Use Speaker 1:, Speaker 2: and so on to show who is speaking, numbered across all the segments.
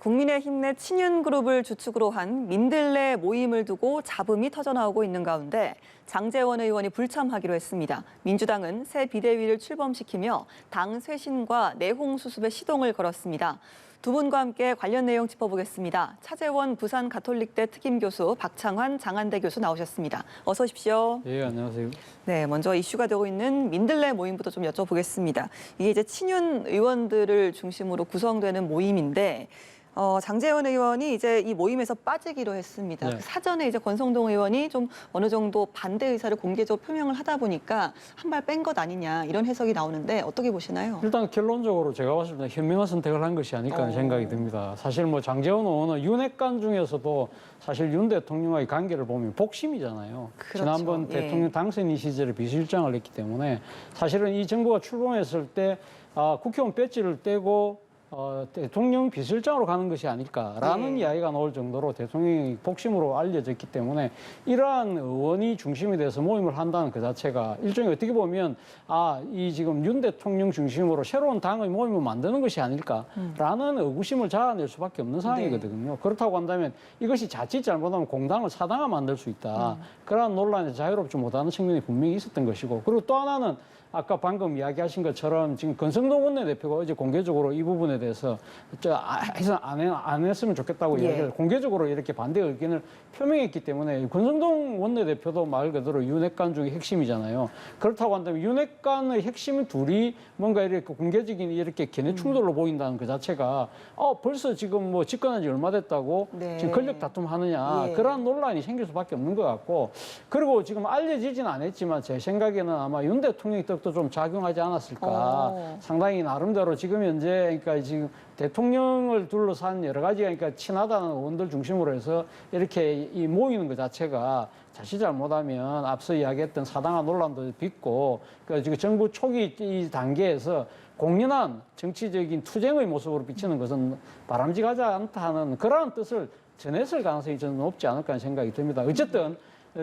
Speaker 1: 국민의힘 내 친윤그룹을 주축으로 한 민들레 모임을 두고 잡음이 터져나오고 있는 가운데 장제원 의원이 불참하기로 했습니다. 민주당은 새 비대위를 출범시키며 당 쇄신과 내홍 수습에 시동을 걸었습니다. 두 분과 함께 관련 내용 짚어보겠습니다. 차재원 부산가톨릭대 특임교수, 박창환 장한대 교수 나오셨습니다. 어서 오십시오.
Speaker 2: 예, 안녕하세요.
Speaker 1: 네, 먼저 이슈가 되고 있는 민들레 모임부터 좀 여쭤보겠습니다. 이게 이제 친윤 의원들을 중심으로 구성되는 모임인데 장제원 의원이 이제 이 모임에서 빠지기로 했습니다.
Speaker 2: 네.
Speaker 1: 사전에 이제 권성동 의원이 좀 어느 정도 반대 의사를 공개적으로 표명을 하다 보니까 한 발 뺀 것 아니냐 이런 해석이 나오는데 어떻게 보시나요?
Speaker 2: 일단 결론적으로 제가 봤을 때 현명한 선택을 한 것이 아닐까 하는 생각이 듭니다. 사실 뭐 장제원 의원은 윤핵관 중에서도 사실 윤 대통령과의 관계를 보면 복심이잖아요.
Speaker 1: 그렇죠.
Speaker 2: 지난번
Speaker 1: 예.
Speaker 2: 대통령 당선인 시절에 비서실장을 했기 때문에 사실은 이 정부가 출범했을 때 국회의원 배지를 떼고 대통령 비서실장으로 가는 것이 아닐까라는 이야기가 나올 정도로 대통령이 복심으로 알려졌기 때문에 이러한 의원이 중심이 돼서 모임을 한다는 그 자체가 일종의 어떻게 보면 이 지금 윤 대통령 중심으로 새로운 당의 모임을 만드는 것이 아닐까라는 의구심을 자아낼 수밖에 없는 상황이거든요. 그렇다고 한다면 이것이 자칫 잘못하면 공당을 사당화 만들 수 있다. 그러한 논란에 자유롭지 못하는 측면이 분명히 있었던 것이고, 그리고 또 하나는 아까 방금 이야기하신 것처럼 지금 권성동 원내대표가 어제 공개적으로 이 부분에 대해서 안 했으면 좋겠다고 이야기를 공개적으로 이렇게 반대 의견을 표명했기 때문에 권성동 원내대표도 말 그대로 윤핵관 중에 핵심이잖아요. 그렇다고 한다면 윤핵관의 핵심 둘이 뭔가 이렇게 공개적인 이렇게 견해 충돌로 보인다는 그 자체가 벌써 지금 뭐 집권한 지 얼마 됐다고 지금 권력 다툼하느냐 그러한 논란이 생길 수밖에 없는 것 같고, 그리고 지금 알려지지는 않았지만 제 생각에는 아마 윤 대통령이 또 좀 작용하지 않았을까. 상당히 나름대로 지금 현재 그러니까 지금 대통령을 둘러싼 여러 가지 그러니까 친하다는 의원들 중심으로 해서 이렇게 이 모이는 것 자체가 자칫 잘못하면 앞서 이야기했던 사당화 논란도 빚고, 그러니까 지금 정부 초기 이 단계에서 공연한 정치적인 투쟁의 모습으로 비치는 것은 바람직하지 않다는 그러한 뜻을 전했을 가능성이 저는 높지 않을까 하는 생각이 듭니다. 어쨌든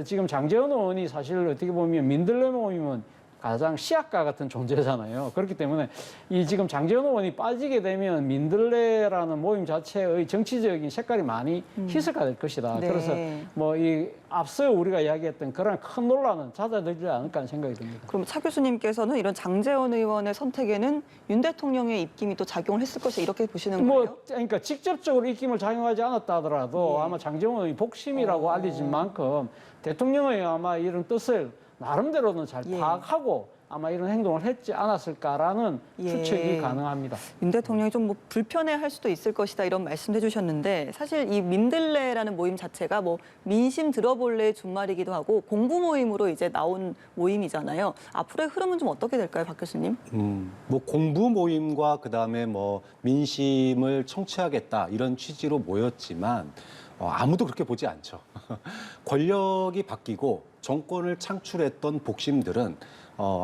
Speaker 2: 지금 장제원 의원이 사실 어떻게 보면 민들레 모임은 가장 시약과 같은 존재잖아요. 그렇기 때문에 이 지금 장제원 의원이 빠지게 되면 민들레라는 모임 자체의 정치적인 색깔이 많이 희석가 될 것이다. 그래서 뭐 이 앞서 우리가 이야기했던 그런 큰 논란은 잦아들지 않을까 하는 생각이 듭니다.
Speaker 1: 그럼 차 교수님께서는 이런 장제원 의원의 선택에는 윤 대통령의 입김이 또 작용을 했을 것이다 이렇게 보시는 거예요?
Speaker 2: 그러니까 직접적으로 입김을 작용하지 않았다 하더라도 아마 장제원 의원이 복심이라고 알려진 만큼 대통령의 아마 이런 뜻을 나름대로는 잘 파악하고 아마 이런 행동을 했지 않았을까라는 추측이 가능합니다.
Speaker 1: 윤 대통령이 좀 뭐 불편해할 수도 있을 것이다 이런 말씀도 해주셨는데, 사실 이 민들레라는 모임 자체가 뭐 민심 들어볼래 준말이기도 하고 공부 모임으로 이제 나온 모임이잖아요. 앞으로의 흐름은 좀 어떻게 될까요, 박 교수님?
Speaker 3: 뭐 공부 모임과 그다음에 뭐 민심을 청취하겠다 이런 취지로 모였지만 아무도 그렇게 보지 않죠. 권력이 바뀌고 정권을 창출했던 복심들은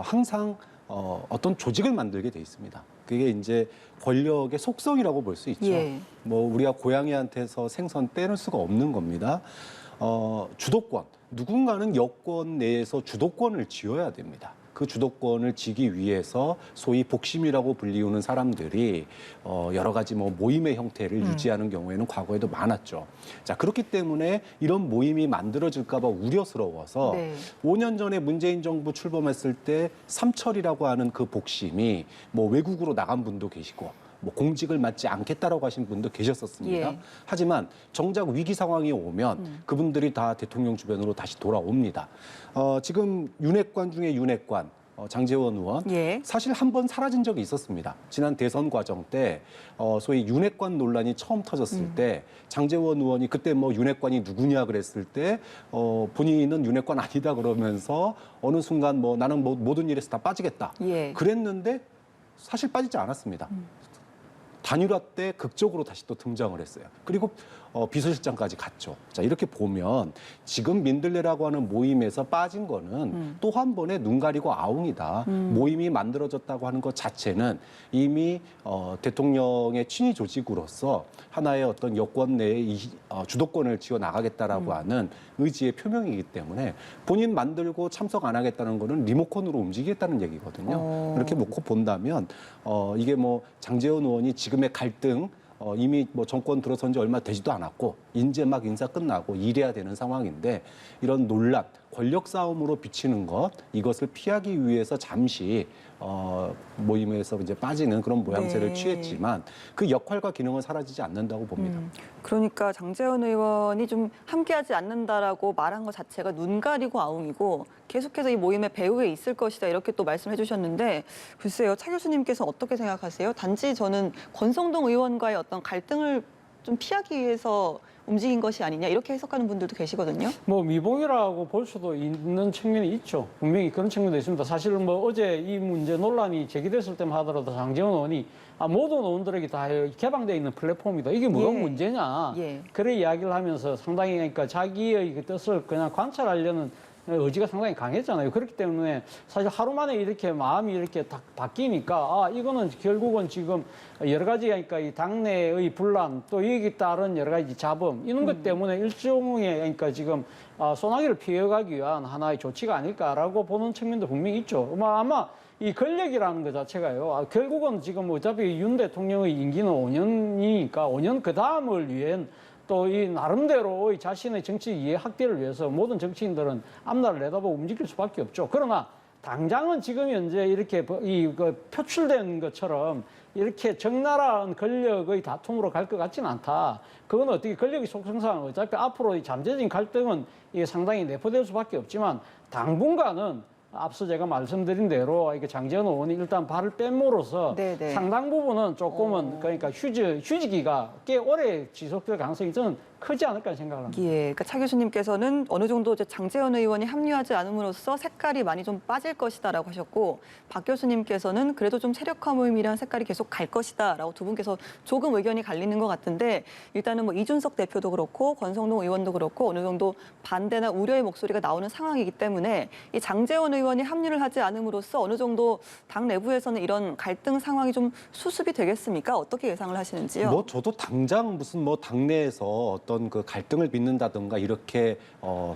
Speaker 3: 항상 어떤 조직을 만들게 돼 있습니다. 그게 이제 권력의 속성이라고 볼 수 있죠. 뭐 우리가 고양이한테서 생선 떼낼 수가 없는 겁니다. 주도권, 누군가는 여권 내에서 주도권을 쥐어야 됩니다. 그 주도권을 쥐기 위해서 소위 복심이라고 불리우는 사람들이 여러 가지 뭐 모임의 형태를 유지하는 경우에는 과거에도 많았죠. 자, 그렇기 때문에 이런 모임이 만들어질까 봐 우려스러워서 5년 전에 문재인 정부 출범했을 때 삼철이라고 하는 그 복심이 뭐 외국으로 나간 분도 계시고 뭐 공직을 맡지 않겠다라고 하신 분도 계셨었습니다. 하지만 정작 위기 상황이 오면 그분들이 다 대통령 주변으로 다시 돌아옵니다. 지금 윤핵관 중에 윤핵관 장제원 의원 사실 한 번 사라진 적이 있었습니다. 지난 대선 과정 때 소위 윤핵관 논란이 처음 터졌을 때 장제원 의원이 그때 뭐 윤핵관이 누구냐 그랬을 때 본인은 윤핵관 아니다 그러면서 어느 순간 뭐 나는 뭐 모든 일에서 다 빠지겠다 그랬는데 사실 빠지지 않았습니다. 단일화 때 극적으로 다시 또 등장을 했어요. 그리고 비서실장까지 갔죠. 자, 이렇게 보면 지금 민들레라고 하는 모임에서 빠진 거는 또 한 번의 눈 가리고 아웅이다. 모임이 만들어졌다고 하는 것 자체는 이미 대통령의 친위 조직으로서 하나의 어떤 여권 내에 주도권을 쥐어 나가겠다라고 하는 의지의 표명이기 때문에 본인 만들고 참석 안 하겠다는 거는 리모컨으로 움직이겠다는 얘기거든요. 그렇게 놓고 본다면 이게 뭐 장제원 의원이 지금의 갈등 이미 뭐 정권 들어선 지 얼마 되지도 않았고 이제 막 인사 끝나고 일해야 되는 상황인데 이런 논란, 권력 싸움으로 비치는 것 이것을 피하기 위해서 잠시 모임에서 이제 빠지는 그런 모양새를
Speaker 1: 네.
Speaker 3: 취했지만 그 역할과 기능은 사라지지 않는다고 봅니다.
Speaker 1: 그러니까 장제원 의원이 좀 함께하지 않는다라고 말한 것 자체가 눈 가리고 아웅이고 계속해서 이 모임의 배후에 있을 것이다 이렇게 또 말씀해 주셨는데 글쎄요. 차 교수님께서 어떻게 생각하세요? 단지 저는 권성동 의원과의 어떤 갈등을 좀 피하기 위해서 움직인 것이 아니냐 이렇게 해석하는 분들도 계시거든요.
Speaker 2: 뭐 미봉이라고 볼 수도 있는 측면이 있죠. 분명히 그런 측면도 있습니다. 사실은 뭐 어제 이 문제 논란이 제기됐을 때만 하더라도 장제원 의원이 모든 의원들에게 다 개방되어 있는 플랫폼이다. 이게 뭐가
Speaker 1: 예.
Speaker 2: 문제냐.
Speaker 1: 예.
Speaker 2: 그래 이야기를 하면서 상당히 그러니까 자기의 그 뜻을 그냥 관찰하려는 의지가 상당히 강했잖아요. 그렇기 때문에 사실 하루 만에 이렇게 마음이 이렇게 딱 바뀌니까 이거는 결국은 지금 여러 가지 그러니까 이 당내의 분란 또 여기에 따른 여러 가지 잡음 이런 것 때문에 일종의 그러니까 지금 소나기를 피해가기 위한 하나의 조치가 아닐까라고 보는 측면도 분명히 있죠. 아마 이 권력이라는 것 자체가요. 결국은 지금 어차피 윤 대통령의 임기는 5년이니까 5년 그 다음을 위한 또 이 나름대로 자신의 정치 이해 확대를 위해서 모든 정치인들은 앞날을 내다보고 움직일 수밖에 없죠. 그러나 당장은 지금 현재 이렇게 표출된 것처럼 이렇게 적나라한 권력의 다툼으로 갈 것 같지는 않다. 그건 어떻게 권력의 속성상 어차피 앞으로 이 잠재적인 갈등은 이게 상당히 내포될 수밖에 없지만 당분간은 앞서 제가 말씀드린 대로 이게 장제원 의원이 일단 발을 뺀므로써
Speaker 1: 네네.
Speaker 2: 상당 부분은 조금은 그러니까 휴지기가 꽤 오래 지속될 가능성이 저는 크지 않을까 생각을 합니다.
Speaker 1: 예, 그러니까 차 교수님께서는 어느 정도 이제 장제원 의원이 합류하지 않음으로써 색깔이 많이 좀 빠질 것이다라고 하셨고, 박 교수님께서는 그래도 좀 세력화 모임이란 색깔이 계속 갈 것이다라고 두 분께서 조금 의견이 갈리는 것 같은데 일단은 뭐 이준석 대표도 그렇고 권성동 의원도 그렇고 어느 정도 반대나 우려의 목소리가 나오는 상황이기 때문에 이 장제원 의원이 합류를 하지 않음으로써 어느 정도 당 내부에서는 이런 갈등 상황이 좀 수습이 되겠습니까? 어떻게 예상을 하시는지요?
Speaker 3: 뭐 저도 당장 무슨 뭐 당내에서 어떤 그 갈등을 빚는다든가 이렇게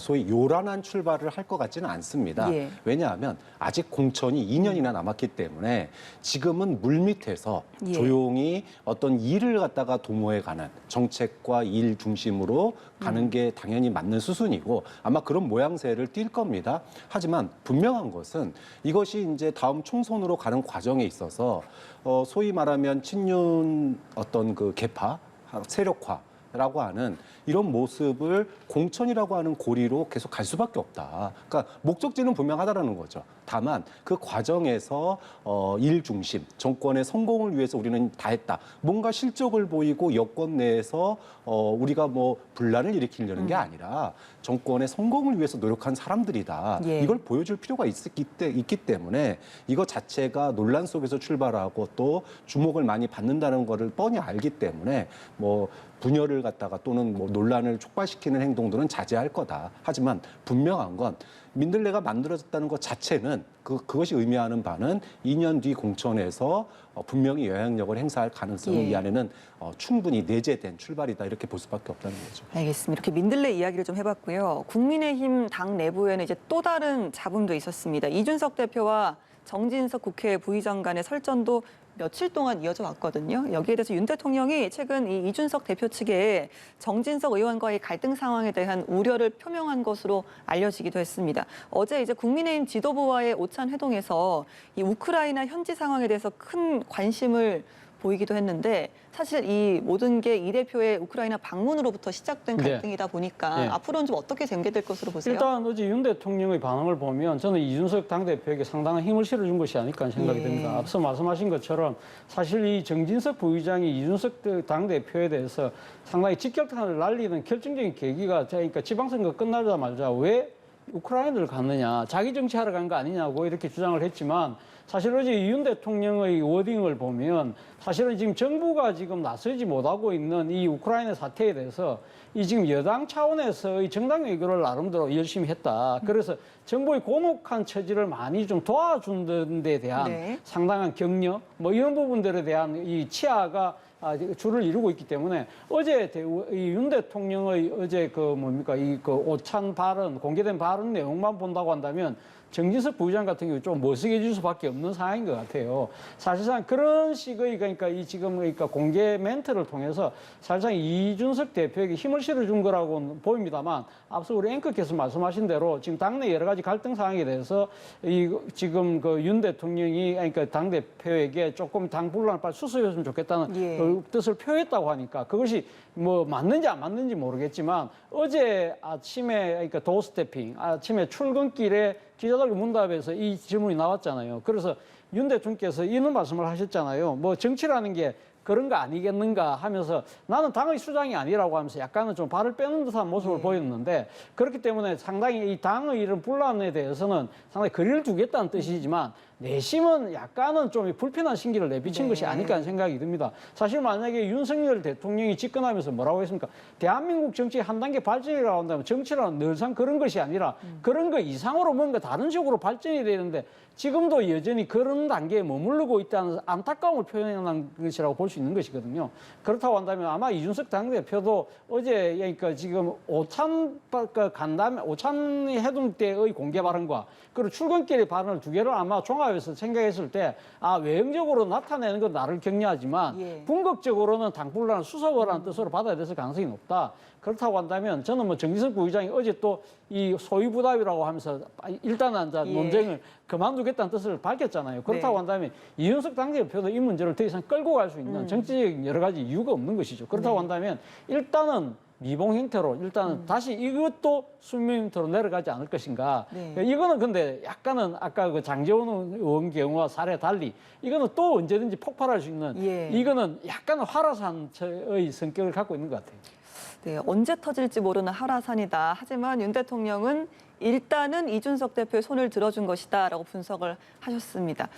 Speaker 3: 소위 요란한 출발을 할 것 같지는 않습니다.
Speaker 1: 예.
Speaker 3: 왜냐하면 아직 공천이 2년이나 남았기 때문에 지금은 물밑에서
Speaker 1: 예.
Speaker 3: 조용히 어떤 일을 갖다가 도모해가는 정책과 일 중심으로 가는 게 당연히 맞는 수순이고 아마 그런 모양새를 띌 겁니다. 하지만 분명한 것은 이것이 이제 다음 총선으로 가는 과정에 있어서 소위 말하면 친윤 어떤 그 개파 세력화라고 하는 이런 모습을 공천이라고 하는 고리로 계속 갈 수밖에 없다. 그러니까 목적지는 분명하다라는 거죠. 다만 그 과정에서 일 중심, 정권의 성공을 위해서 우리는 다 했다. 뭔가 실적을 보이고 여권 내에서 우리가 뭐 분란을 일으키려는 게 아니라 정권의 성공을 위해서 노력한 사람들이다.
Speaker 1: 예.
Speaker 3: 이걸 보여줄 필요가 있기 때문에 이것 자체가 논란 속에서 출발하고 또 주목을 많이 받는다는 거를 뻔히 알기 때문에 뭐 분열을 갖다가 또는 뭐 논란을 촉발시키는 행동들은 자제할 거다. 하지만 분명한 건 민들레가 만들어졌다는 것 자체는 그것이 의미하는 바는 2년 뒤 공천에서 분명히 영향력을 행사할 가능성이
Speaker 1: 예.
Speaker 3: 이 안에는 충분히 내재된 출발이다 이렇게 볼 수밖에 없다는 거죠.
Speaker 1: 알겠습니다. 이렇게 민들레 이야기를 좀 해봤고요. 국민의힘 당 내부에는 이제 또 다른 잡음도 있었습니다. 이준석 대표와 정진석 국회 부의장 간의 설전도 며칠 동안 이어져 왔거든요. 여기에 대해서 윤 대통령이 최근 이 이준석 대표 측에 정진석 의원과의 갈등 상황에 대한 우려를 표명한 것으로 알려지기도 했습니다. 어제 이제 국민의힘 지도부와의 오찬 회동에서 이 우크라이나 현지 상황에 대해서 큰 관심을 보이기도 했는데 사실 이 모든 게 이 대표의 우크라이나 방문으로부터 시작된
Speaker 2: 네.
Speaker 1: 갈등이다 보니까
Speaker 2: 네.
Speaker 1: 앞으로는 좀 어떻게 전개될 것으로 보세요?
Speaker 2: 일단 어제 윤 대통령의 반응을 보면 저는 이준석 당대표에게 상당한 힘을 실어준 것이 아닐까 생각이
Speaker 1: 예.
Speaker 2: 됩니다. 앞서 말씀하신 것처럼 사실 이 정진석 부의장이 이준석 당대표에 대해서 상당히 직격탄을 날리는 결정적인 계기가 그러니까 지방선거 끝나자마자 왜 우크라이나를 갔느냐, 자기 정치하러 간 거 아니냐고 이렇게 주장을 했지만 사실 어제 윤 대통령의 워딩을 보면 사실은 지금 정부가 지금 나서지 못하고 있는 이 우크라이나 사태에 대해서 이 지금 여당 차원에서의 정당 외교를 나름대로 열심히 했다. 그래서 정부의 곤혹한 처지를 많이 좀 도와준 데 대한
Speaker 1: 네.
Speaker 2: 상당한 격려, 뭐 이런 부분들에 대한 이 치아가 줄을 이루고 있기 때문에 어제 이 윤 대통령의 어제 그 뭡니까 이 그 오찬 발언 공개된 발언 내용만 본다고 한다면 정진석 부의장 같은 경우 좀 머쓱해질 수밖에 없는 상황인 것 같아요. 사실상 그런 식의 그러니까 이 지금 그러니까 공개 멘트를 통해서 사실상 이준석 대표에게 힘을 실어준 거라고 보입니다만 앞서 우리 앵커께서 말씀하신 대로 지금 당내 여러 가지 갈등 상황에 대해서 이 지금 그 윤 대통령이 그러니까 당 대표에게 조금 당 분란을 빨리 수습했으면 좋겠다는 그 뜻을 표했다고 하니까 그것이 뭐 맞는지 안 맞는지 모르겠지만 어제 아침에 그러니까 도어스태핑 아침에 출근길에 기자들 문답에서 이 질문이 나왔잖아요. 그래서 윤 대통령께서 이런 말씀을 하셨잖아요. 뭐 정치라는 게 그런 거 아니겠는가 하면서 나는 당의 수장이 아니라고 하면서 약간은 좀 발을 빼는 듯한 모습을 보였는데 그렇기 때문에 상당히 이 당의 이런 분란에 대해서는 상당히 거리를 두겠다는 뜻이지만 내심은 약간은 좀 불편한 심기를 내비친 것이 아닐까 하는 생각이 듭니다. 사실 만약에 윤석열 대통령이 집권하면서 뭐라고 했습니까? 대한민국 정치 한 단계 발전이라고 한다면 정치라는 늘상 그런 것이 아니라 그런 거 이상으로 뭔가 다른 식으로 발전이 되는데 지금도 여전히 그런 단계에 머무르고 있다는 안타까움을 표현한 것이라고 볼 수 있는 것이거든요. 그렇다고 한다면 아마 이준석 당대표도 어제 그러니까 지금 오찬 간담회, 오찬 해동 때의 공개 발언과 그리고 출근길의 발언을 두 개를 아마 종합해서 생각했을 때 외형적으로 나타내는 건 나를 격려하지만 궁극적으로는 당 분란을 수습을 하는 뜻으로 받아야 될 가능성이 높다. 그렇다고 한다면 저는 뭐 정진석 부의장이 어제 또 이 소위부답이라고 하면서 일단은 논쟁을 그만두겠다는 뜻을 밝혔잖아요. 그렇다고 한다면 이준석 당대표도 이 문제를 더 이상 끌고 갈 수 있는 정치적인 여러 가지 이유가 없는 것이죠. 그렇다고 한다면 일단은 미봉 형태로 일단은 다시 이것도 수명 형태로 내려가지 않을 것인가. 이거는 근데 약간은 아까 그 장제원 의원 경우와 사례 달리 이거는 또 언제든지 폭발할 수 있는 이거는 약간은 활화산의 성격을 갖고 있는 것 같아요.
Speaker 1: 네, 언제 터질지 모르는 하라산이다. 하지만 윤 대통령은 일단은 이준석 대표의 손을 들어준 것이다라고 분석을 하셨습니다.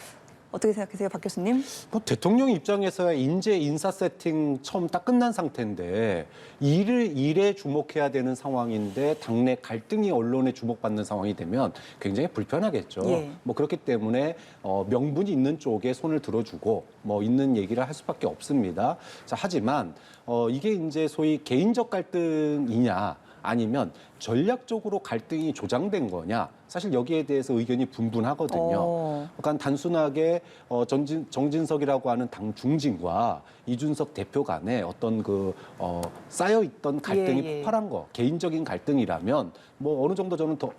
Speaker 1: 어떻게 생각하세요, 박 교수님?
Speaker 3: 뭐 대통령 입장에서야 인재 인사 세팅 처음 딱 끝난 상태인데 일에 주목해야 되는 상황인데 당내 갈등이 언론에 주목받는 상황이 되면 굉장히 불편하겠죠. 뭐 그렇기 때문에 명분이 있는 쪽에 손을 들어주고 뭐 있는 얘기를 할 수밖에 없습니다. 자, 하지만 이게 이제 소위 개인적 갈등이냐 아니면 전략적으로 갈등이 조장된 거냐 사실 여기에 대해서 의견이 분분하거든요. 그러니까 단순하게 정진석이라고 하는 당 중진과 이준석 대표 간에 어떤 그 쌓여있던 갈등이 폭발한 거 개인적인 갈등이라면 뭐 어느 정도 저는 더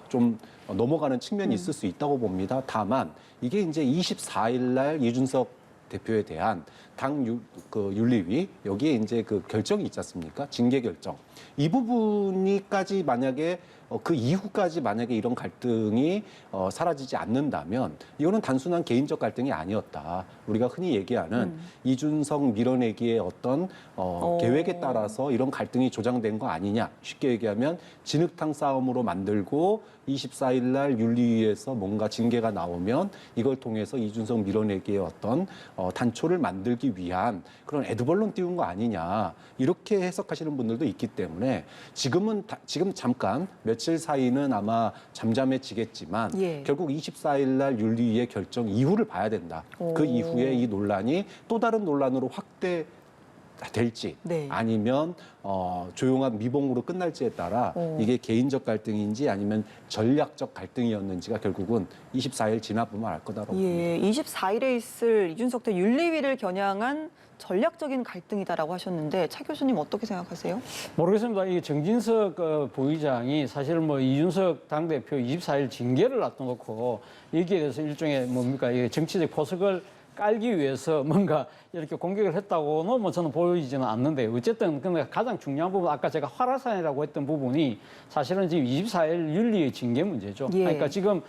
Speaker 3: 좀 넘어가는 측면이 있을 수 있다고 봅니다. 다만 이게 이제 24일 날 이준석 대표에 대한 당 윤리위 여기에 이제 그 결정이 있지 않습니까? 징계 결정. 이 부분이까지 만약에 그 이후까지 만약에 이런 갈등이 사라지지 않는다면 이거는 단순한 개인적 갈등이 아니었다. 우리가 흔히 얘기하는 이준석 밀어내기의 어떤 계획에 따라서 이런 갈등이 조장된 거 아니냐. 쉽게 얘기하면 진흙탕 싸움으로 만들고 24일 날 윤리위에서 뭔가 징계가 나오면 이걸 통해서 이준석 밀어내기의 어떤 단초를 만들기 위한 그런 에드벌론 띄운 거 아니냐. 이렇게 해석하시는 분들도 있기 때문에 지금 잠깐 며칠 사이는 아마 잠잠해지겠지만 결국 24일 날 윤리위의 결정 이후를 봐야 된다. 그 이후에 이 논란이 또 다른 논란으로 확대될지 아니면 조용한 미봉으로 끝날지에 따라 이게 개인적 갈등인지 아니면 전략적 갈등이었는지가 결국은 24일 지나보면 알 거다라고 봅니다.
Speaker 1: 24일에 있을 이준석 대 윤리위를 겨냥한 전략적인 갈등이다라고 하셨는데 차 교수님 어떻게 생각하세요?
Speaker 2: 모르겠습니다. 이 정진석 부의장이 사실 뭐 이준석 당대표 24일 징계를 놔둬놓고 여기에 대해서 일종의 뭡니까 이 정치적 포석을 깔기 위해서 뭔가 이렇게 공격을 했다고는 뭐 저는 보이지는 않는데 어쨌든 근데 가장 중요한 부분 아까 제가 활화산이라고 했던 부분이 사실은 지금 24일 윤리의 징계 문제죠. 그러니까 지금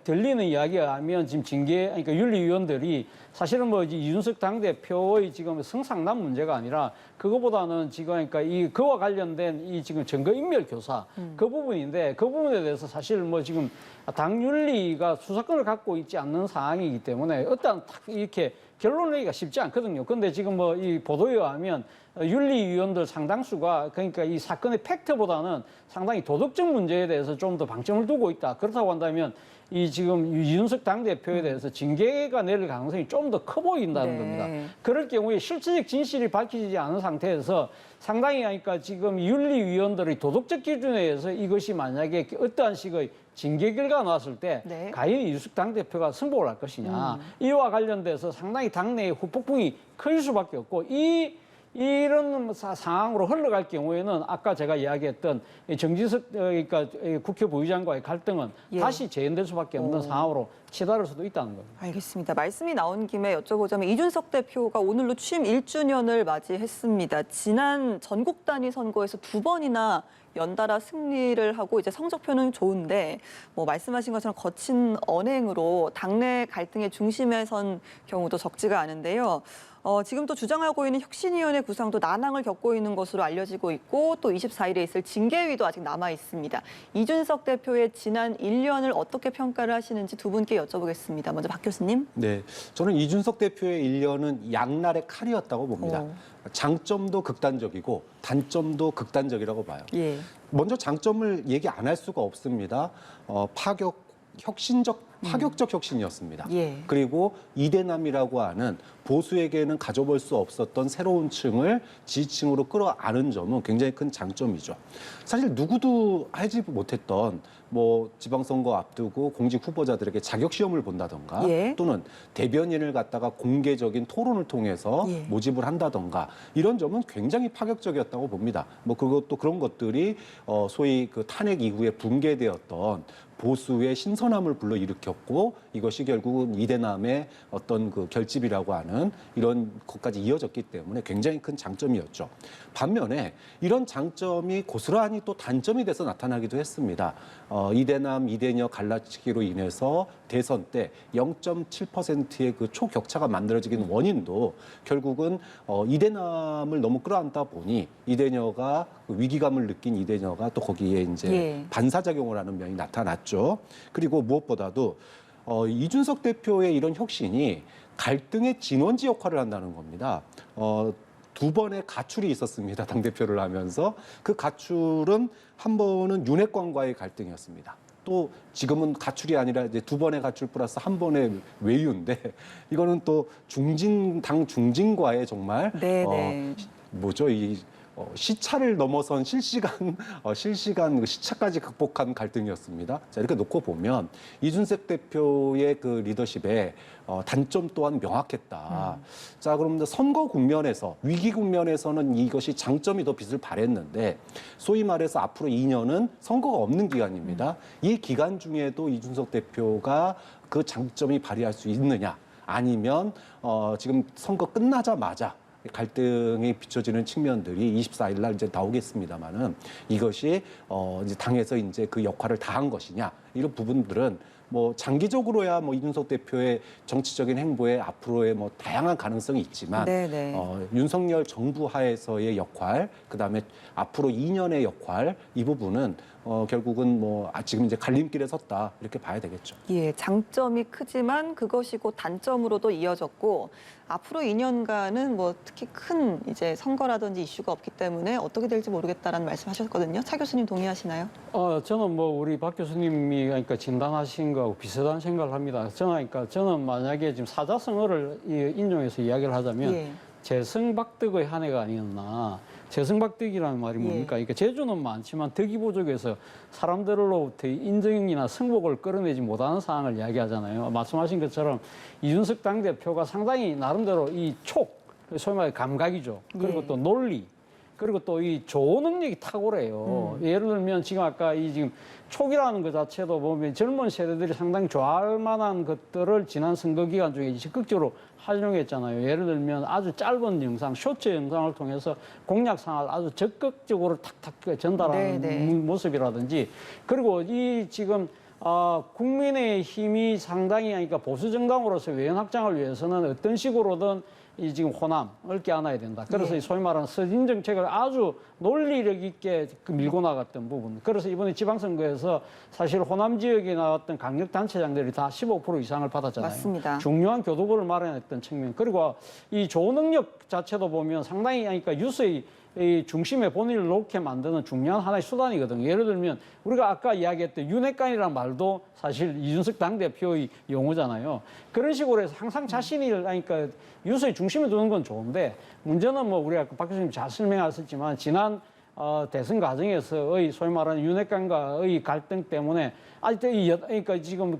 Speaker 2: 들리는 이야기에 하면 지금 그러니까 윤리위원들이 사실은 뭐 이준석 당대표의 지금 성상남 문제가 아니라 그거보다는 지금 그러니까 그와 관련된 이 지금 증거인멸 교사 그 부분인데 그 부분에 대해서 사실 뭐 지금 당 윤리가 수사권을 갖고 있지 않는 상황이기 때문에 일단 딱 이렇게 결론 내기가 쉽지 않거든요. 근데 지금 뭐 이 보도에 의하면 윤리위원들 상당수가 그러니까 이 사건의 팩트보다는 상당히 도덕적 문제에 대해서 좀 더 방점을 두고 있다. 그렇다고 한다면 이 지금 이준석 당대표에 대해서 징계가 내릴 가능성이 좀 더 커 보인다는
Speaker 1: 네.
Speaker 2: 겁니다. 그럴 경우에 실질적 진실이 밝혀지지 않은 상태에서 상당히 그러니까 지금 윤리위원들의 도덕적 기준에 의해서 이것이 만약에 어떠한 식의 징계 결과가 나왔을 때
Speaker 1: 네.
Speaker 2: 과연 이준석 당대표가 승복을 할 것이냐. 이와 관련돼서 상당히 당내의 후폭풍이 클 수밖에 없고 이런 상황으로 흘러갈 경우에는 아까 제가 이야기했던 이 정진석 그러니까 국회 부의장과의 갈등은
Speaker 1: 예.
Speaker 2: 다시 재현될 수밖에 없는 상황으로 치달을 수도 있다는 겁니다.
Speaker 1: 알겠습니다. 말씀이 나온 김에 여쭤보자면 이준석 대표가 오늘로 취임 1주년을 맞이했습니다. 지난 전국 단위 선거에서 2번이나 연달아 승리를 하고 이제 성적표는 좋은데 뭐 말씀하신 것처럼 거친 언행으로 당내 갈등의 중심에 선 경우도 적지가 않은데요. 지금 또 주장하고 있는 혁신위원회 구상도 난항을 겪고 있는 것으로 알려지고 있고 또 24일에 있을 징계위도 아직 남아 있습니다. 이준석 대표의 지난 1년을 어떻게 평가를 하시는지 두 분께 여쭤보겠습니다. 먼저 박 교수님.
Speaker 3: 네, 저는 이준석 대표의 1년은 양날의 칼이었다고 봅니다. 장점도 극단적이고 단점도 극단적이라고 봐요.
Speaker 1: 예.
Speaker 3: 먼저 장점을 얘기 안 할 수가 없습니다. 파격적 혁신이었습니다.
Speaker 1: 예.
Speaker 3: 그리고 이대남이라고 하는 보수에게는 가져볼 수 없었던 새로운 층을 지지층으로 끌어안은 점은 굉장히 큰 장점이죠. 사실 누구도 하지 못했던 뭐 지방선거 앞두고 공직 후보자들에게 자격시험을 본다던가
Speaker 1: 예.
Speaker 3: 또는 대변인을 갖다가 공개적인 토론을 통해서
Speaker 1: 예.
Speaker 3: 모집을 한다던가 이런 점은 굉장히 파격적이었다고 봅니다. 뭐 그것도 그런 것들이 소위 그 탄핵 이후에 붕괴되었던 보수의 신선함을 불러일으켰고 이것이 결국은 이대남의 어떤 그 결집이라고 하는 이런 것까지 이어졌기 때문에 굉장히 큰 장점이었죠. 반면에 이런 장점이 고스란히 또 단점이 돼서 나타나기도 했습니다. 이대남, 이대녀 갈라치기로 인해서 대선 때 0.7%의 그 초격차가 만들어지긴 원인도 결국은 이대남을 너무 끌어안다 보니 이대녀가 그 위기감을 느낀 이대녀가 또 거기에 이제
Speaker 1: 예.
Speaker 3: 반사작용을 하는 면이 나타났죠. 그리고 무엇보다도 이준석 대표의 이런 혁신이 갈등의 진원지 역할을 한다는 겁니다. 두 번의 가출이 있었습니다. 당대표를 하면서 그 가출은 한 번은 윤핵관과의 갈등이었습니다. 또 지금은 가출이 아니라 이제 두 번의 가출 플러스 한 번의 외유인데 이거는 또 당 중진과의 정말
Speaker 1: 네.
Speaker 3: 뭐죠 이 시차를 넘어선 실시간 그 시차까지 극복한 갈등이었습니다. 자, 이렇게 놓고 보면 이준석 대표의 그 리더십에 단점 또한 명확했다. 자, 그럼 선거 국면에서 위기 국면에서는 이것이 장점이 더 빛을 발했는데 소위 말해서 앞으로 2년은 선거가 없는 기간입니다. 이 기간 중에도 이준석 대표가 그 장점이 발휘할 수 있느냐? 아니면 지금 선거 끝나자마자 갈등이 비춰지는 측면들이 24일 날 이제 나오겠습니다만은 이것이 이제 당에서 이제 그 역할을 다한 것이냐 이런 부분들은 뭐 장기적으로야 뭐 이준석 대표의 정치적인 행보에 앞으로의 뭐 다양한 가능성이 있지만 윤석열 정부 하에서의 역할 그다음에 앞으로 2년의 역할 이 부분은 결국은 뭐 지금 이제 갈림길에 섰다 이렇게 봐야 되겠죠.
Speaker 1: 예, 장점이 크지만 그것이 곧 단점으로도 이어졌고 앞으로 2년간은 뭐 특히 큰 이제 선거라든지 이슈가 없기 때문에 어떻게 될지 모르겠다라는 말씀하셨거든요. 차 교수님 동의하시나요?
Speaker 2: 저는 뭐 우리 박 교수님이 그러니까 진단하신 거하고 비슷한 생각을 합니다. 저는 만약에 지금 사자성어를 인용해서 이야기를 하자면
Speaker 1: 예.
Speaker 2: 재성박덕의 한 해가 아니었나. 재성박덕이라는 말이 뭡니까? 그러니까 재주는 많지만 덕이 부족해서 사람들로부터 인정이나 승복을 끌어내지 못하는 상황을 이야기하잖아요. 말씀하신 것처럼 이준석 당대표가 상당히 나름대로 이 소위 말해 감각이죠. 그리고 또 논리, 그리고 또 이 조어 능력이 탁월해요. 예를 들면 지금 아까 이 지금 촉이라는 것 자체도 보면 젊은 세대들이 상당히 좋아할 만한 것들을 지난 선거 기간 중에 적극적으로 활용했잖아요. 예를 들면 아주 짧은 영상, 쇼츠 영상을 통해서 공약 상을 아주 적극적으로 탁탁 전달하는 모습이라든지 그리고 이 지금 국민의힘이 상당히 그러니까 보수 정당으로서 외연 확장을 위해서는 어떤 식으로든 이 지금 호남을 껴안아야 된다. 그래서 소위 말하는 서진 정책을 아주 논리력 있게 밀고 나갔던 부분. 그래서 이번에 지방선거에서 사실 호남 지역에 나왔던 강력 단체장들이 다 15% 이상을 받았잖아요.
Speaker 1: 맞습니다.
Speaker 2: 중요한 교도부를 마련했던 측면. 그리고 이 조능력 자체도 보면 상당히 그러니까 유서의 이 중심에 본인을 놓게 만드는 중요한 하나의 수단이거든요. 예를 들면 우리가 아까 이야기했던 윤핵관이라는 말도 사실 이준석 당대표의 용어잖아요. 그런 식으로 해서 항상 자신이 그러니까 유서의 중심에 두는 건 좋은데 문제는 뭐 우리 아까 박 교수님 잘 설명하셨지만 지난 대선 과정에서의 소위 말하는 윤핵관과의 갈등 때문에 아직도 그러니까 지금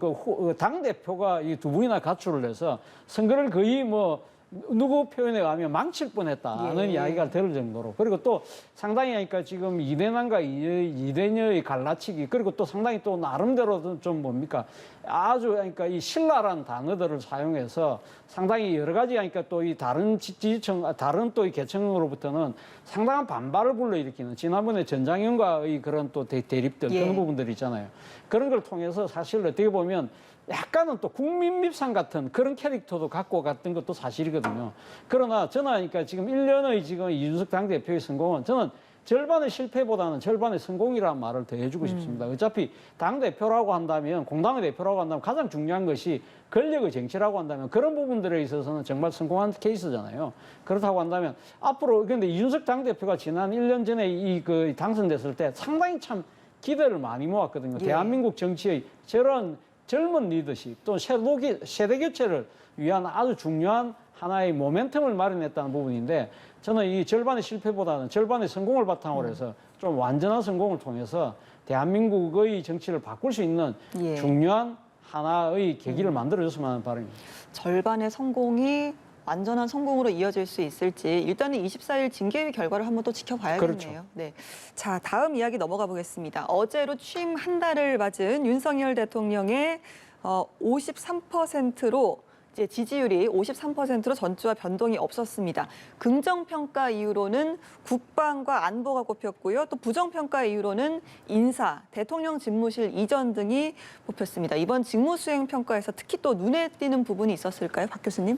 Speaker 2: 당 대표가 이 두 분이나 가출을 해서 선거를 거의 뭐 누구 표현에 의하면 망칠 뻔했다는 이야기가 들을 정도로 그리고 또 상당히 그러니까 지금 이대남과 이대녀의 갈라치기 그리고 또 상당히 또 나름대로 좀 뭡니까 아주 그러니까 이 신라라는 단어들을 사용해서 상당히 여러 가지 그러니까 또 이 다른 지지층 다른 또 이 계층으로부터는 상당한 반발을 불러일으키는 지난번에 전장현과의 그런 또 대립들 그런 부분들이 있잖아요. 그런 걸 통해서 사실 어떻게 보면 약간은 또 국민 밉상 같은 그런 캐릭터도 갖고 갔던 것도 사실이거든요. 그러나 저는 그러니까 지금 1년의 지금 이준석 당대표의 성공은 저는 절반의 실패보다는 절반의 성공이라는 말을 더 해주고 싶습니다. 어차피 당대표라고 한다면 공당의 대표라고 한다면 가장 중요한 것이 권력의 쟁취라고 한다면 그런 부분들에 있어서는 정말 성공한 케이스잖아요. 그렇다고 한다면 앞으로 근데 이준석 당대표가 지난 1년 전에 그 당선됐을 때 상당히 참 기대를 많이 모았거든요. 대한민국 정치의 저런 젊은 리더십 또 세대 교체를 위한 아주 중요한 하나의 모멘텀을 마련했다는 부분인데 저는 이 절반의 실패보다는 절반의 성공을 바탕으로 해서 좀 완전한 성공을 통해서 대한민국의 정치를 바꿀 수 있는 중요한 하나의 계기를 만들어줬으면 하는 바람입니다.
Speaker 1: 절반의 성공이 완전한 성공으로 이어질 수 있을지 일단은 24일 징계위 결과를 한번 또 지켜봐야겠네요.
Speaker 2: 그렇죠.
Speaker 1: 네, 자 다음 이야기 넘어가 보겠습니다. 어제로 취임 한 달을 맞은 윤석열 대통령의 53%로 이제 지지율이 53%로 전주와 변동이 없었습니다. 긍정평가 이유로는 국방과 안보가 꼽혔고요. 또 부정평가 이유로는 인사, 대통령 집무실 이전 등이 뽑혔습니다. 이번 직무수행평가에서 특히 또 눈에 띄는 부분이 있었을까요? 박 교수님?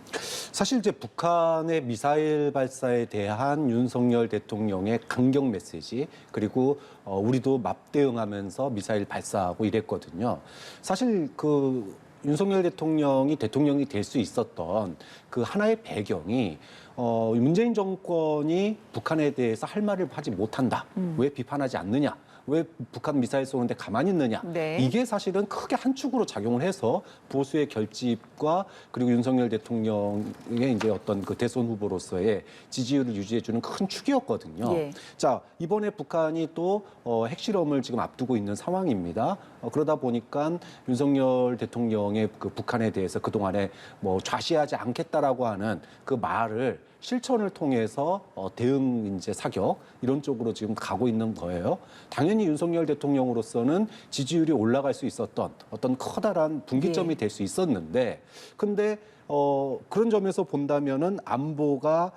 Speaker 3: 사실 이제 북한의 미사일 발사에 대한 윤석열 대통령의 강경 메시지 그리고 우리도 맞대응하면서 미사일 발사하고 이랬거든요. 사실 윤석열 대통령이 될 수 있었던 그 하나의 배경이 문재인 정권이 북한에 대해서 할 말을 하지 못한다. 왜 비판하지 않느냐. 왜 북한 미사일 쏘는데 가만히 있느냐.
Speaker 1: 네.
Speaker 3: 이게 사실은 크게 한 축으로 작용을 해서 보수의 결집과 그리고 윤석열 대통령의 이제 어떤 그 대선 후보로서의 지지율을 유지해주는 큰 축이었거든요. 자, 이번에 북한이 또 핵실험을 지금 앞두고 있는 상황입니다. 그러다 보니까 윤석열 대통령의 그 북한에 대해서 그동안에 뭐 좌시하지 않겠다라고 하는 그 말을 실천을 통해서 대응 이제 사격 이런 쪽으로 지금 가고 있는 거예요. 당연히 윤석열 대통령으로서는 지지율이 올라갈 수 있었던 어떤 커다란 분기점이 될 수 있었는데, 근데 그런 점에서 본다면은 안보가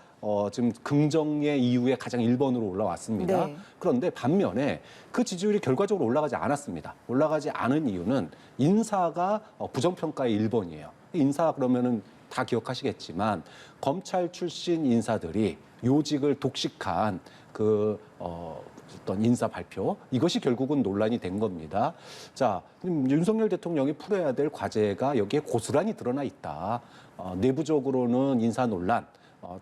Speaker 3: 지금 긍정의 이후에 가장 1번으로 올라왔습니다.
Speaker 1: 네.
Speaker 3: 그런데 반면에 그 지지율이 결과적으로 올라가지 않았습니다. 올라가지 않은 이유는 인사가 부정평가의 1번이에요. 인사 그러면은 다 기억하시겠지만 검찰 출신 인사들이 요직을 독식한 어떤 인사 발표 이것이 결국은 논란이 된 겁니다. 자, 윤석열 대통령이 풀어야 될 과제가 여기에 고스란히 드러나 있다. 내부적으로는 인사 논란,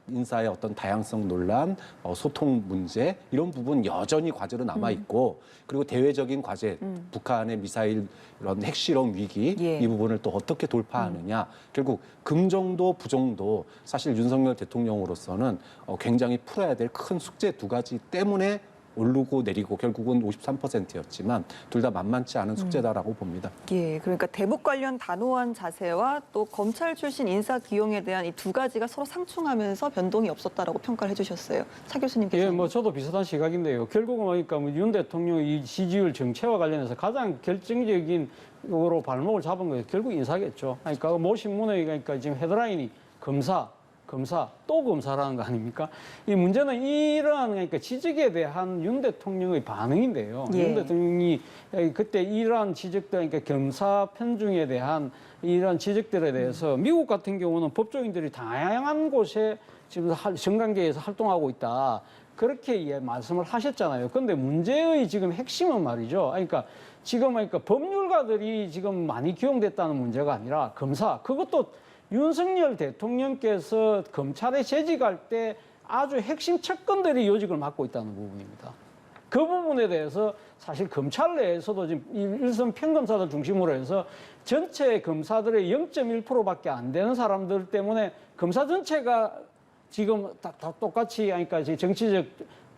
Speaker 3: 인사의 어떤 다양성 논란, 소통 문제 이런 부분 여전히 과제로 남아 있고 그리고 대외적인 과제, 북한의 미사일 이런 핵실험 위기 이 부분을 또 어떻게 돌파하느냐. 결국 긍정도 부정도 사실 윤석열 대통령으로서는 굉장히 풀어야 될 큰 숙제 두 가지 때문에 오르고 내리고 결국은 53%였지만 둘 다 만만치 않은 숙제다라고 봅니다.
Speaker 1: 예, 그러니까 대북 관련 단호한 자세와 또 검찰 출신 인사 기용에 대한 이 두 가지가 서로 상충하면서 변동이 없었다라고 평가를 해주셨어요. 차 교수님께서.
Speaker 2: 예, 뭐 저도 비슷한 시각인데요. 결국은 그러니까 윤 대통령이 지지율 정체와 관련해서 가장 결정적인 으로 발목을 잡은 것이 결국 인사겠죠. 그러니까 모 신문의 그러니까 지금 헤드라인이 검사, 또 검사라는 거 아닙니까? 이 문제는 이러한 그러니까 지적에 대한 윤 대통령의 반응인데요. 윤 대통령이 그때 이러한 지적들, 그러니까 검사 편중에 대한 이러한 지적들에 대해서 미국 같은 경우는 법조인들이 다양한 곳에 지금 정관계에서 활동하고 있다. 그렇게 말씀을 하셨잖아요. 그런데 문제의 지금 핵심은 말이죠. 그러니까 지금 그러니까 법률가들이 지금 많이 기용됐다는 문제가 아니라 검사, 그것도 윤석열 대통령께서 검찰에 재직할 때 아주 핵심 측근들이 요직을 맡고 있다는 부분입니다. 그 부분에 대해서 사실 검찰 내에서도 지금 일선 평검사들 중심으로 해서 전체 검사들의 0.1%밖에 안 되는 사람들 때문에 검사 전체가 지금 다 똑같이 하니까 정치적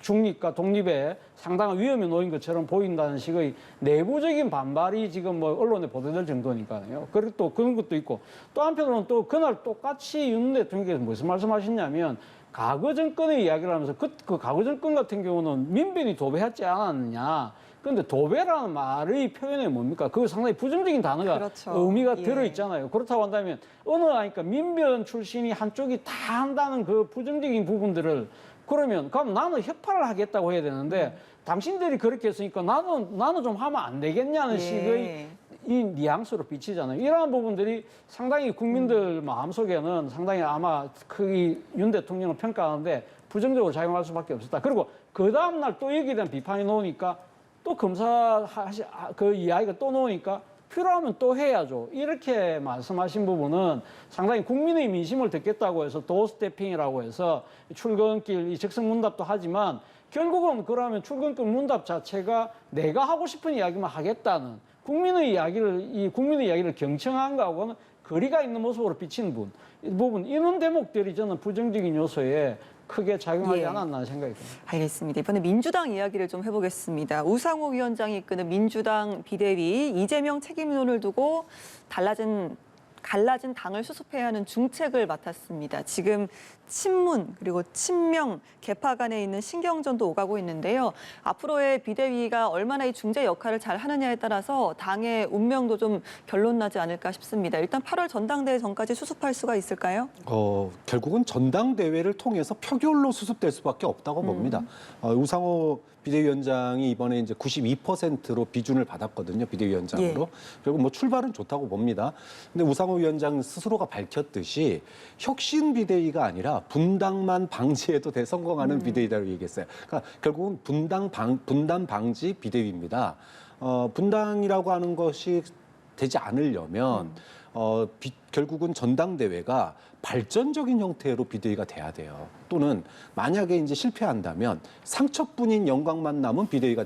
Speaker 2: 중립과 독립에 상당한 위험에 놓인 것처럼 보인다는 식의 내부적인 반발이 지금 뭐 언론에 보도될 정도니까요. 그리고 또 그런 것도 있고 또 한편으로는 또 그날 똑같이 윤 대통령께서 무슨 말씀하셨냐면 과거 정권의 이야기를 하면서 그 과거 정권 같은 경우는 민변이 도배하지 않았느냐. 그런데 도배라는 말의 표현이 뭡니까? 그거 상당히 부정적인 단어가
Speaker 1: 그렇죠.
Speaker 2: 의미가
Speaker 1: 예.
Speaker 2: 들어있잖아요. 그렇다고 한다면 하니까 민변 출신이 한쪽이 다 한다는 그 부정적인 부분들을 그럼 나는 협파를 하겠다고 해야 되는데 당신들이 그렇게 했으니까 나는 좀 하면 안 되겠냐는
Speaker 1: 예.
Speaker 2: 식의 이 뉘앙스로 비치잖아요. 이러한 부분들이 상당히 국민들 마음속에는 상당히 아마 윤 대통령을 평가하는데 부정적으로 작용할 수밖에 없었다. 그리고 그 다음날 또 여기에 대한 비판이 나오니까 또 그 이야기가 또 나오니까 필요하면 또 해야죠. 이렇게 말씀하신 부분은 상당히 국민의 민심을 듣겠다고 해서 도어스태핑이라고 해서 출근길 이 적성문답도 하지만 결국은 그러면 출근길 문답 자체가 내가 하고 싶은 이야기만 하겠다는 국민의 이야기를 경청한 거하고는 거리가 있는 모습으로 비치는 부분 이런 대목들이 저는 부정적인 요소에 크게 작용하지
Speaker 1: 예.
Speaker 2: 않았나 생각이 듭니다.
Speaker 1: 알겠습니다. 이번에 민주당 이야기를 좀 해보겠습니다. 우상호 위원장이 이끄는 민주당 비대위 이재명 책임론을 두고 갈라진 당을 수습해야 하는 중책을 맡았습니다. 지금 친문 그리고 친명 개파 간에 있는 신경전도 오가고 있는데요. 앞으로의 비대위가 얼마나 이 중재 역할을 잘 하느냐에 따라서 당의 운명도 좀 결론나지 않을까 싶습니다. 일단 8월 전당대회 전까지 수습할 수가 있을까요?
Speaker 3: 결국은 전당대회를 통해서 표결로 수습될 수밖에 없다고 봅니다. 우상호 비대위원장이 이번에 이제 92%로 비준을 받았거든요. 비대위원장으로.
Speaker 1: 예.
Speaker 3: 그리고 뭐 출발은 좋다고 봅니다. 근데 우상호 위원장 스스로가 밝혔듯이 혁신 비대위가 아니라 분당만 방지해도 성공하는 비대위라고 얘기했어요. 그러니까 결국은 분단 방지 비대위입니다. 분당이라고 하는 것이 되지 않으려면 결국은 전당대회가 발전적인 형태로 비대위가 돼야 돼요. 또는 만약에 이제 실패한다면 상처뿐인 영광만 남은 비대위가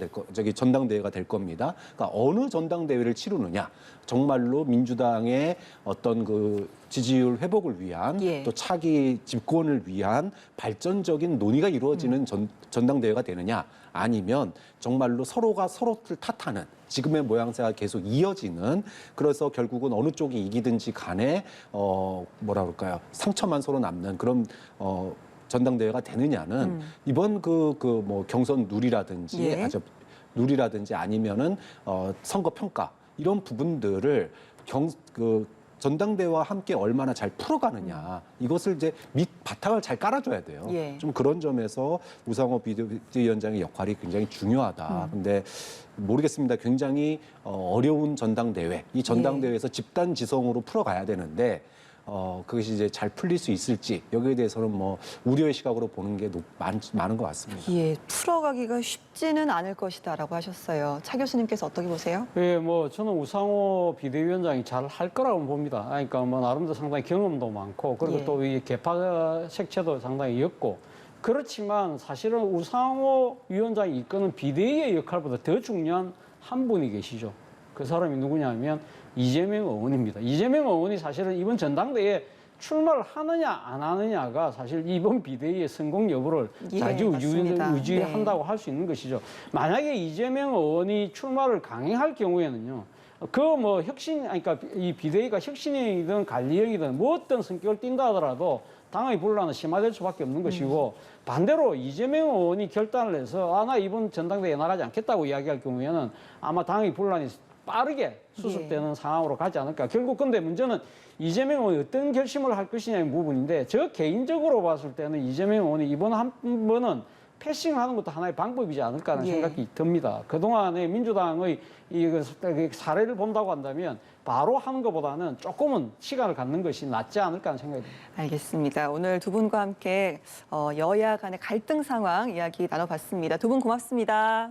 Speaker 3: 전당대회가 될 겁니다. 그러니까 어느 전당대회를 치르느냐, 정말로 민주당의 어떤 그 지지율 회복을 위한
Speaker 1: 예.
Speaker 3: 또 차기 집권을 위한 발전적인 논의가 이루어지는 전당대회가 되느냐, 아니면 정말로 서로가 서로를 탓하는 지금의 모양새가 계속 이어지는, 그래서 결국은 어느 쪽이 이기든지 간에 뭐라 그럴까요, 상처만 서로 남는 그런 전당대회가 되느냐는 이번 뭐 경선 룰이라든지
Speaker 1: 예.
Speaker 3: 룰이라든지 아니면은 선거 평가 이런 부분들을 전당대회와 함께 얼마나 잘 풀어가느냐, 이것을 이제 바탕을 잘 깔아줘야 돼요.
Speaker 1: 예.
Speaker 3: 좀 그런 점에서 우상호 비대위원장의 역할이 굉장히 중요하다. 근데 모르겠습니다. 굉장히 어려운 전당대회, 이 전당대회에서 집단 지성으로 풀어가야 되는데 그것이 이제 잘 풀릴 수 있을지, 여기에 대해서는 뭐 우려의 시각으로 보는 게 많은 것 같습니다.
Speaker 1: 예, 풀어가기가 쉽지는 않을 것이다라고 하셨어요. 차 교수님께서 어떻게 보세요?
Speaker 2: 예, 뭐 저는 우상호 비대위원장이 잘 할 거라고 봅니다. 그러니까 뭐 나름대로 상당히 경험도 많고, 그리고
Speaker 1: 예.
Speaker 2: 또 이 개파 색채도 상당히 였고, 그렇지만 사실은 우상호 위원장이 이끄는 비대위의 역할보다 더 중요한 한 분이 계시죠. 그 사람이 누구냐면 이재명 의원입니다. 이재명 의원이 사실은 이번 전당대회에 출마를 하느냐 안 하느냐가 사실 이번 비대위의 성공 여부를
Speaker 1: 예,
Speaker 2: 좌지우지한다고
Speaker 1: 네.
Speaker 2: 할 수 있는 것이죠. 만약에 이재명 의원이 출마를 강행할 경우에는요, 뭐 그러니까 이 비대위가 혁신이든 관리형이든 뭐 어떤 성격을 띈다 하더라도 당의 분란은 심화될 수밖에 없는 것이고, 반대로 이재명 의원이 결단을 해서 나 이번 전당대회에 나가지 않겠다고 이야기할 경우에는 아마 당의 분란이 빠르게 수습되는
Speaker 1: 예.
Speaker 2: 상황으로 가지 않을까. 결국 근데 문제는 이재명 의원이 어떤 결심을 할 것이냐의 부분인데, 저 개인적으로 봤을 때는 이재명 의원이 이번 한 번은 패싱을 하는 것도 하나의 방법이지 않을까 하는
Speaker 1: 예.
Speaker 2: 생각이 듭니다. 그동안에 민주당의 이 사례를 본다고 한다면 바로 하는 것보다는 조금은 시간을 갖는 것이 낫지 않을까 하는 생각이 듭니다.
Speaker 1: 알겠습니다. 오늘 두 분과 함께 여야 간의 갈등 상황 이야기 나눠봤습니다. 두 분 고맙습니다.